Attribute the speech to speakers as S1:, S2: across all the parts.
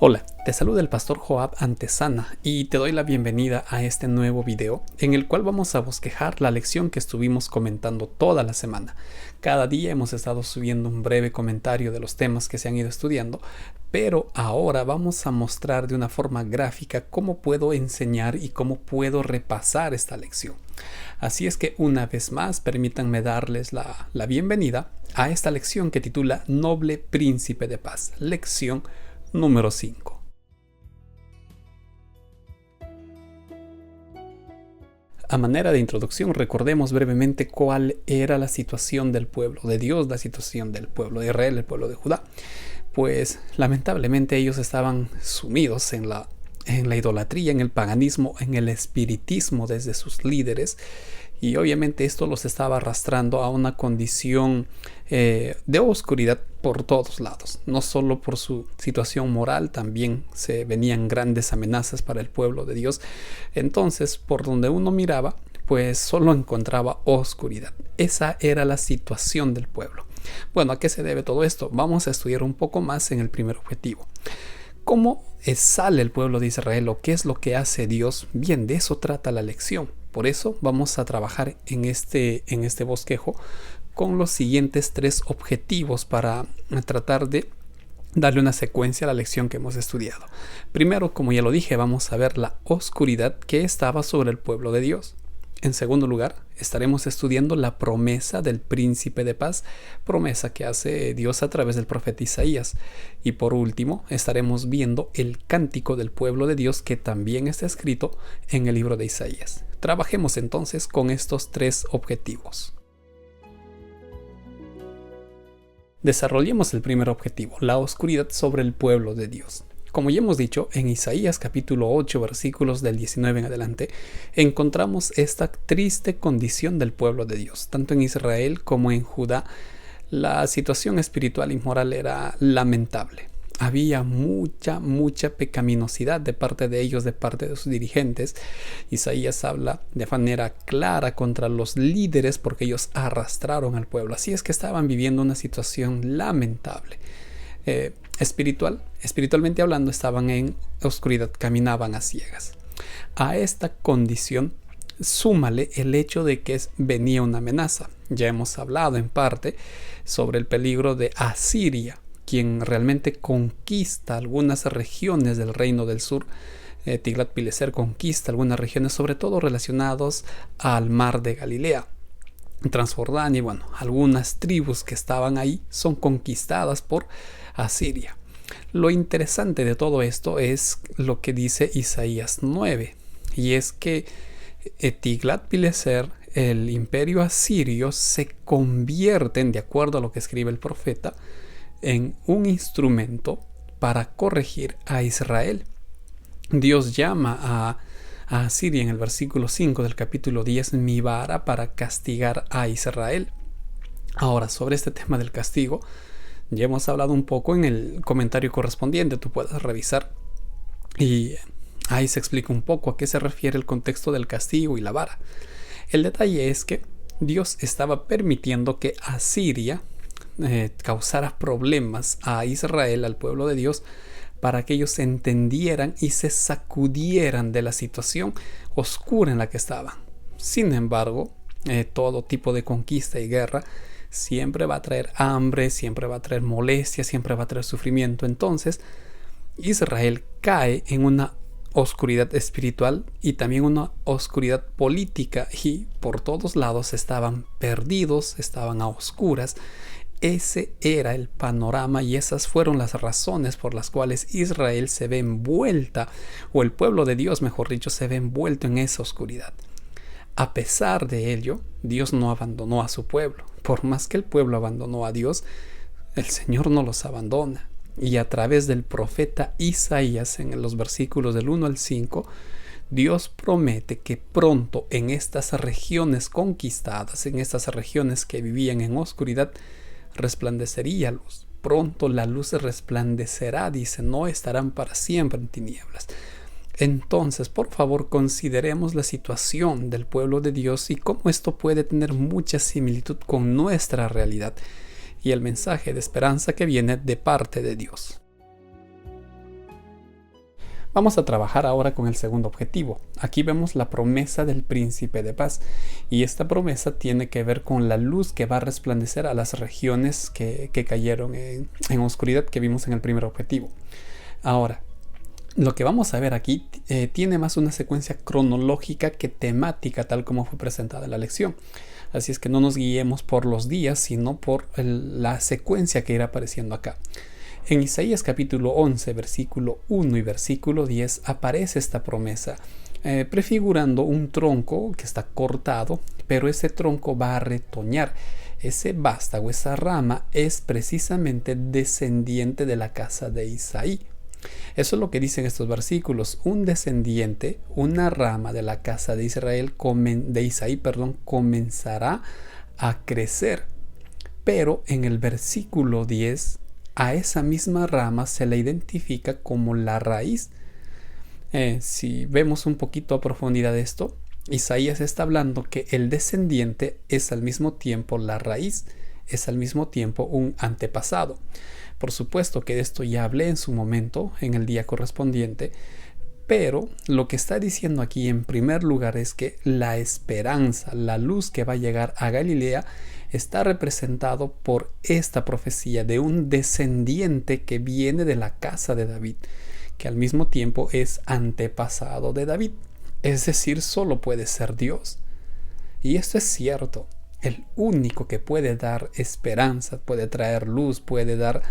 S1: Hola, te saluda el pastor Joab Antesana y te doy la bienvenida a este nuevo video en el cual vamos a bosquejar la lección que estuvimos comentando toda la semana. Cada día hemos estado subiendo un breve comentario de los temas que se han ido estudiando, pero ahora vamos a mostrar de una forma gráfica cómo puedo enseñar y cómo puedo repasar esta lección. Así es que una vez más permítanme darles la bienvenida a esta lección que titula Noble Príncipe de Paz, lección número 5. A manera de introducción, recordemos brevemente cuál era la situación del pueblo de Dios, la situación del pueblo de Israel, el pueblo de Judá. Pues lamentablemente ellos estaban sumidos en la idolatría, en el paganismo, en el espiritismo desde sus líderes. Y obviamente esto los estaba arrastrando a una condición de oscuridad por todos lados. No solo por su situación moral, también se venían grandes amenazas para el pueblo de Dios. Entonces, por donde uno miraba, pues solo encontraba oscuridad. Esa era la situación del pueblo. Bueno, ¿a qué se debe todo esto? Vamos a estudiar un poco más en el primer objetivo. ¿Cómo sale el pueblo de Israel o qué es lo que hace Dios? Bien, de eso trata la lección. Por eso vamos a trabajar en este bosquejo con los siguientes 3 objetivos para tratar de darle una secuencia a la lección que hemos estudiado. Primero, como ya lo dije, vamos a ver la oscuridad que estaba sobre el pueblo de Dios. En segundo lugar, estaremos estudiando la promesa del príncipe de paz, promesa que hace Dios a través del profeta Isaías. Y por último, estaremos viendo el cántico del pueblo de Dios que también está escrito en el libro de Isaías. Trabajemos entonces con estos 3 objetivos. Desarrollemos el primer objetivo, la oscuridad sobre el pueblo de Dios. Como ya hemos dicho, en Isaías capítulo 8, versículos del 19 en adelante, encontramos esta triste condición del pueblo de Dios. Tanto en Israel como en Judá, la situación espiritual y moral era lamentable. Había mucha pecaminosidad de parte de ellos, de parte de sus dirigentes. Isaías habla de manera clara contra los líderes porque ellos arrastraron al pueblo. Así es que estaban viviendo una situación lamentable. Espiritualmente hablando, estaban en oscuridad, caminaban a ciegas. A esta condición súmale el hecho de que venía una amenaza. Ya hemos hablado en parte sobre el peligro de Asiria, quien realmente conquista algunas regiones del reino del sur. Tiglat-Pileser conquista algunas regiones, sobre todo relacionados al mar de Galilea. Transjordania y algunas tribus que estaban ahí son conquistadas por Asiria. Lo interesante de todo esto es lo que dice Isaías 9, y es que Tiglat-Pileser, el imperio asirio, se convierte, de acuerdo a lo que escribe el profeta, en un instrumento para corregir a Israel. Dios llama a Asiria en el versículo 5 del capítulo 10 mi vara para castigar a Israel. Ahora, sobre este tema del castigo, ya hemos hablado un poco en el comentario correspondiente, tú puedes revisar y ahí se explica un poco a qué se refiere el contexto del castigo y la vara. El detalle es que Dios estaba permitiendo que Asiria causara problemas a Israel, al pueblo de Dios, para que ellos entendieran y se sacudieran de la situación oscura en la que estaban. Sin embargo, todo tipo de conquista y guerra siempre va a traer hambre, siempre va a traer molestia, siempre va a traer sufrimiento. Entonces, Israel cae en una oscuridad espiritual y también una oscuridad política, y por todos lados estaban perdidos, estaban a oscuras. Ese era el panorama y esas fueron las razones por las cuales Israel se ve envuelta, o el pueblo de Dios, mejor dicho, se ve envuelto en esa oscuridad. A pesar de ello, Dios no abandonó a su pueblo. Por más que el pueblo abandonó a Dios, el Señor no los abandona. Y a través del profeta Isaías, en los versículos del 1 al 5, Dios promete que pronto en estas regiones conquistadas, en estas regiones que vivían en oscuridad, resplandecería luz. Pronto la luz resplandecerá, dice, no estarán para siempre en tinieblas. Entonces, por favor, consideremos la situación del pueblo de Dios y cómo esto puede tener mucha similitud con nuestra realidad y el mensaje de esperanza que viene de parte de Dios. Vamos a trabajar ahora con el segundo objetivo. Aquí vemos la promesa del príncipe de paz, y esta promesa tiene que ver con la luz que va a resplandecer a las regiones que cayeron en oscuridad que vimos en el primer objetivo. Ahora, lo que vamos a ver aquí tiene más una secuencia cronológica que temática, tal como fue presentada en la lección. Así es que no nos guiemos por los días, sino por la secuencia que irá apareciendo acá. En Isaías capítulo 11, versículo 1 y versículo 10 aparece esta promesa, prefigurando un tronco que está cortado, pero ese tronco va a retoñar. Ese vástago, esa rama, es precisamente descendiente de la casa de Isaí. Eso es lo que dicen estos versículos. Un descendiente, una rama de la casa de Israel, de Isaí, comenzará a crecer. Pero en el versículo 10, a esa misma rama se la identifica como la raíz. Si vemos un poquito a profundidad esto, Isaías está hablando que el descendiente es al mismo tiempo la raíz, es al mismo tiempo un antepasado. Por supuesto que de esto ya hablé en su momento, en el día correspondiente, pero lo que está diciendo aquí en primer lugar es que la esperanza, la luz que va a llegar a Galilea, está representado por esta profecía de un descendiente que viene de la casa de David, que al mismo tiempo es antepasado de David, es decir, solo puede ser Dios. Y esto es cierto. El único que puede dar esperanza, puede traer luz, puede dar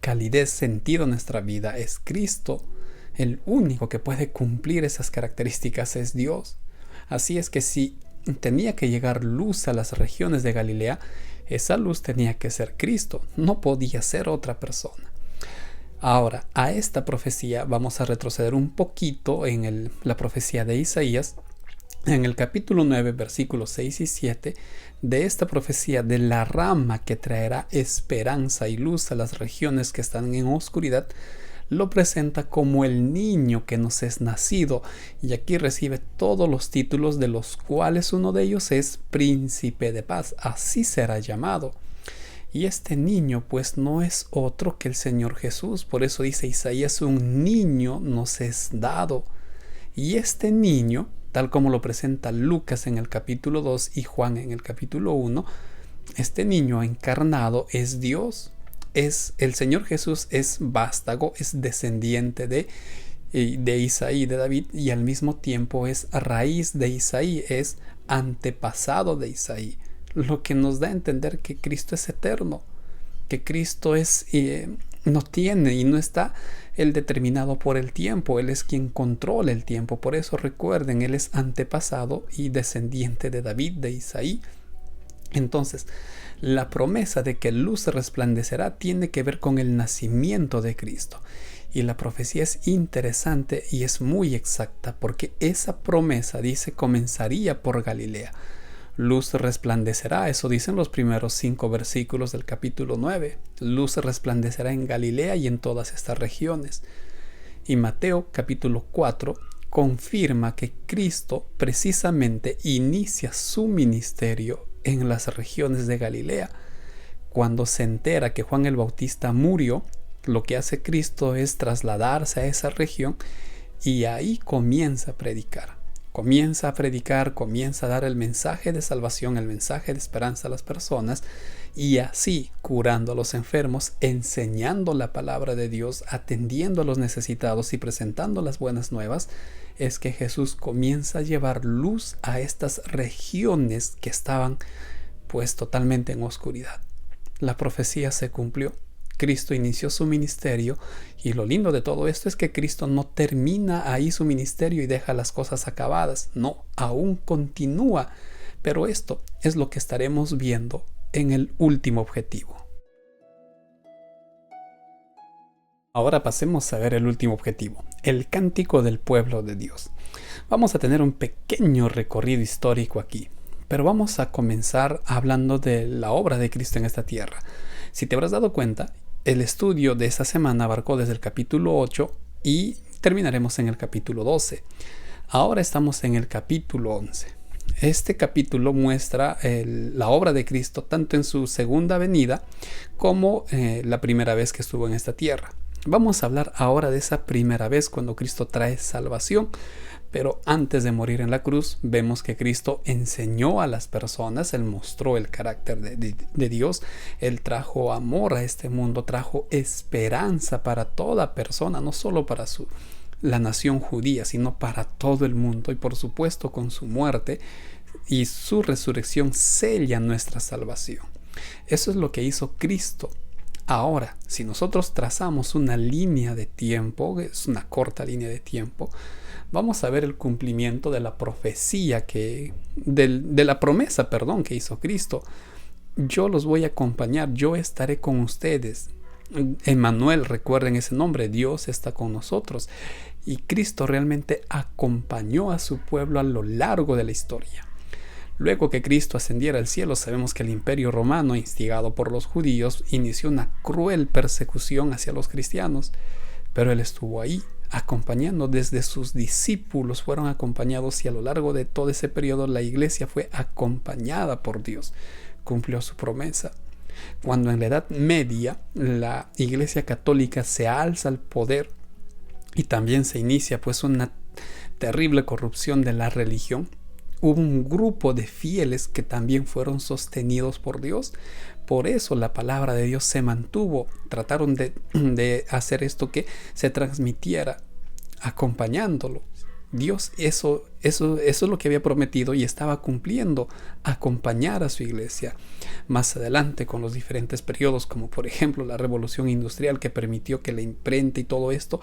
S1: calidez, sentido a nuestra vida es Cristo. El único que puede cumplir esas características es Dios. Así es que si tenía que llegar luz a las regiones de Galilea, esa luz tenía que ser Cristo, no podía ser otra persona. Ahora, a esta profecía vamos a retroceder un poquito en la profecía de Isaías. En el capítulo 9, versículos 6 y 7, de esta profecía de la rama que traerá esperanza y luz a las regiones que están en oscuridad, lo presenta como el niño que nos es nacido, y aquí recibe todos los títulos, de los cuales uno de ellos es príncipe de paz, así será llamado. Y este niño pues no es otro que el Señor Jesús, por eso dice Isaías, un niño nos es dado. Y este niño, tal como lo presenta Lucas en el capítulo 2 y Juan en el capítulo 1, este niño encarnado es Dios. El Señor Jesús es vástago, es descendiente de Isaí, de David, y al mismo tiempo es raíz de Isaí, es antepasado de Isaí, lo que nos da a entender que Cristo es eterno, que Cristo no tiene y no está Él determinado por el tiempo, Él es quien controla el tiempo. Por eso recuerden, Él es antepasado y descendiente de David, de Isaí. Entonces, la promesa de que luz resplandecerá tiene que ver con el nacimiento de Cristo. Y la profecía es interesante y es muy exacta, porque esa promesa dice comenzaría por Galilea. Luz resplandecerá, eso dicen los primeros 5 versículos del capítulo 9. Luz resplandecerá en Galilea y en todas estas regiones. Y Mateo capítulo 4 confirma que Cristo precisamente inicia su ministerio en las regiones de Galilea. Cuando se entera que Juan el Bautista murió, lo que hace Cristo es trasladarse a esa región y ahí comienza a predicar. Comienza a dar el mensaje de salvación, el mensaje de esperanza a las personas, y así curando a los enfermos, enseñando la palabra de Dios, atendiendo a los necesitados y presentando las buenas nuevas, es que Jesús comienza a llevar luz a estas regiones que estaban pues totalmente en oscuridad. La profecía se cumplió. Cristo inició su ministerio, y lo lindo de todo esto es que Cristo no termina ahí su ministerio y deja las cosas acabadas. No, aún continúa. Pero esto es lo que estaremos viendo en el último objetivo. Ahora pasemos a ver el último objetivo, el cántico del pueblo de Dios. Vamos a tener un pequeño recorrido histórico aquí, pero vamos a comenzar hablando de la obra de Cristo en esta tierra. Si te habrás dado cuenta, el estudio de esta semana abarcó desde el capítulo 8 y terminaremos en el capítulo 12. Ahora estamos en el capítulo 11. Este capítulo muestra la obra de Cristo tanto en su segunda venida como la primera vez que estuvo en esta tierra. Vamos a hablar ahora de esa primera vez cuando Cristo trae salvación. Pero antes de morir en la cruz, vemos que Cristo enseñó a las personas, Él mostró el carácter de Dios, Él trajo amor a este mundo, trajo esperanza para toda persona, no solo para la nación judía, sino para todo el mundo. Y por supuesto, con su muerte y su resurrección sella nuestra salvación. Eso es lo que hizo Cristo. Ahora, si nosotros trazamos una línea de tiempo, es una corta línea de tiempo, vamos a ver el cumplimiento de la profecía de la promesa, que hizo Cristo. Yo los voy a acompañar, yo estaré con ustedes. Emmanuel, recuerden ese nombre, Dios está con nosotros. Y Cristo realmente acompañó a su pueblo a lo largo de la historia. Luego que Cristo ascendiera al cielo, sabemos que el Imperio Romano, instigado por los judíos, inició una cruel persecución hacia los cristianos. Pero Él estuvo ahí, acompañando desde sus discípulos, fueron acompañados y a lo largo de todo ese periodo la iglesia fue acompañada por Dios. Cumplió su promesa. Cuando en la Edad Media la Iglesia Católica se alza al poder y también se inicia pues una terrible corrupción de la religión, hubo un grupo de fieles que también fueron sostenidos por Dios. Por eso la palabra de Dios se mantuvo. Trataron de hacer esto que se transmitiera acompañándolo. Dios eso es lo que había prometido y estaba cumpliendo, acompañar a su iglesia. Más adelante, con los diferentes periodos, como por ejemplo la Revolución Industrial, que permitió que la imprenta y todo esto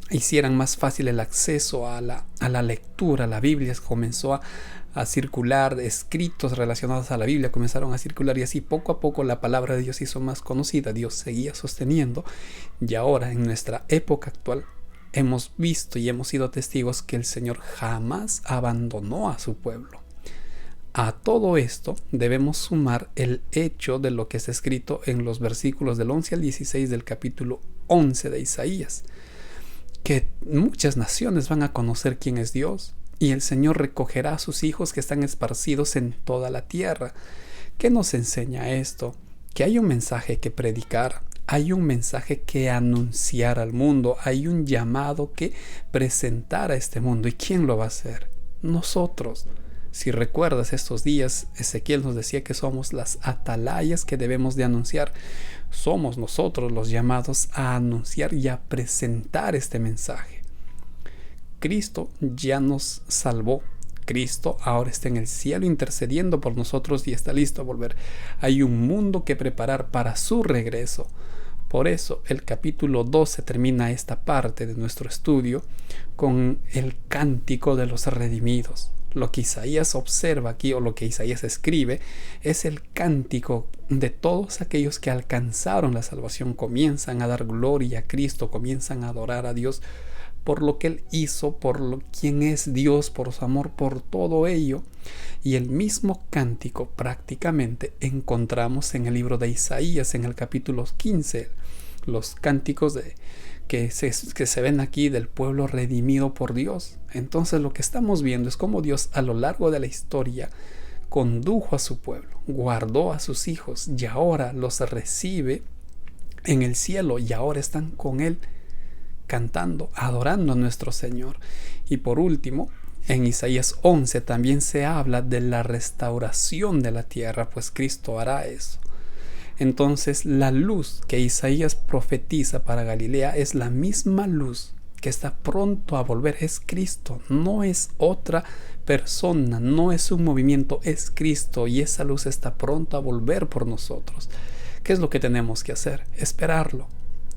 S1: hicieran más fácil el acceso a la lectura. La Biblia comenzó a circular, escritos relacionados a la Biblia comenzaron a circular y así poco a poco la palabra de Dios se hizo más conocida. Dios seguía sosteniendo y ahora en nuestra época actual hemos visto y hemos sido testigos que el Señor jamás abandonó a su pueblo. A todo esto debemos sumar el hecho de lo que está escrito en los versículos del 11 al 16 del capítulo 11 de Isaías, que muchas naciones van a conocer quién es Dios y el Señor recogerá a sus hijos que están esparcidos en toda la tierra. ¿Qué nos enseña esto? Que hay un mensaje que predicar, hay un mensaje que anunciar al mundo, hay un llamado que presentar a este mundo. ¿Y quién lo va a hacer? Nosotros. Si recuerdas estos días, Ezequiel nos decía que somos las atalayas que debemos de anunciar. Somos nosotros los llamados a anunciar y a presentar este mensaje. Cristo ya nos salvó. Cristo ahora está en el cielo intercediendo por nosotros y está listo a volver. Hay un mundo que preparar para su regreso. Por eso el capítulo 12 termina esta parte de nuestro estudio con el cántico de los redimidos. Lo que Isaías observa aquí, o lo que Isaías escribe, es el cántico de todos aquellos que alcanzaron la salvación, comienzan a dar gloria a Cristo, comienzan a adorar a Dios por lo que Él hizo, quién es Dios, por su amor, por todo ello. Y el mismo cántico prácticamente encontramos en el libro de Isaías, en el capítulo 15, los cánticos que se ven aquí del pueblo redimido por Dios. Entonces lo que estamos viendo es cómo Dios a lo largo de la historia condujo a su pueblo, guardó a sus hijos y ahora los recibe en el cielo y ahora están con Él cantando, adorando a nuestro Señor. Y por último, en Isaías 11 también se habla de la restauración de la tierra, pues Cristo hará eso. Entonces la luz que Isaías profetiza para Galilea es la misma luz que está pronto a volver. Es Cristo, no es otra persona, no es un movimiento, es Cristo, y esa luz está pronto a volver por nosotros. ¿Qué es lo que tenemos que hacer? Esperarlo,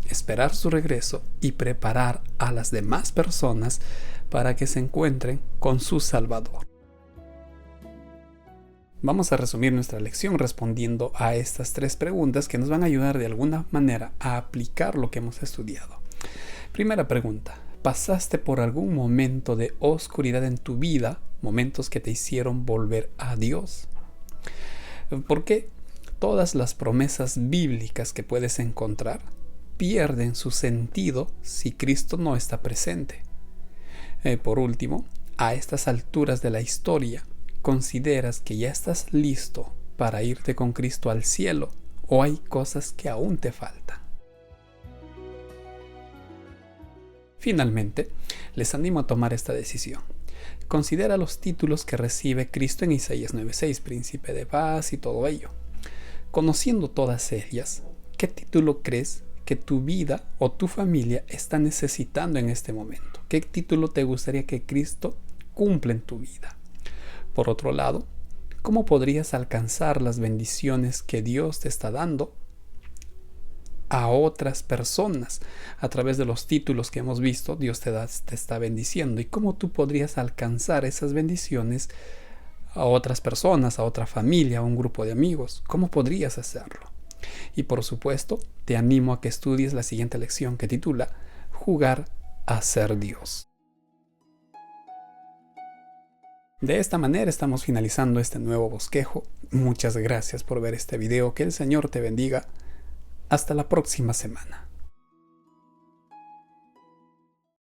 S1: esperar su regreso y preparar a las demás personas para que se encuentren con su Salvador. Vamos a resumir nuestra lección respondiendo a estas 3 preguntas que nos van a ayudar de alguna manera a aplicar lo que hemos estudiado. Primera pregunta: ¿pasaste por algún momento de oscuridad en tu vida? Momentos que te hicieron volver a Dios. ¿Por qué todas las promesas bíblicas que puedes encontrar pierden su sentido si Cristo no está presente? Por último, a estas alturas de la historia, ¿consideras que ya estás listo para irte con Cristo al cielo o hay cosas que aún te faltan? Finalmente, les animo a tomar esta decisión. Considera los títulos que recibe Cristo en Isaías 9:6, príncipe de paz y todo ello. Conociendo todas ellas, ¿qué título crees que tu vida o tu familia está necesitando en este momento? ¿Qué título te gustaría que Cristo cumpla en tu vida? Por otro lado, ¿cómo podrías alcanzar las bendiciones que Dios te está dando a otras personas? A través de los títulos que hemos visto, Dios te está bendiciendo. ¿Y cómo tú podrías alcanzar esas bendiciones a otras personas, a otra familia, a un grupo de amigos? ¿Cómo podrías hacerlo? Y por supuesto, te animo a que estudies la siguiente lección que titula Jugar a ser Dios. De esta manera estamos finalizando este nuevo bosquejo. Muchas gracias por ver este video. Que el Señor te bendiga. Hasta la próxima semana.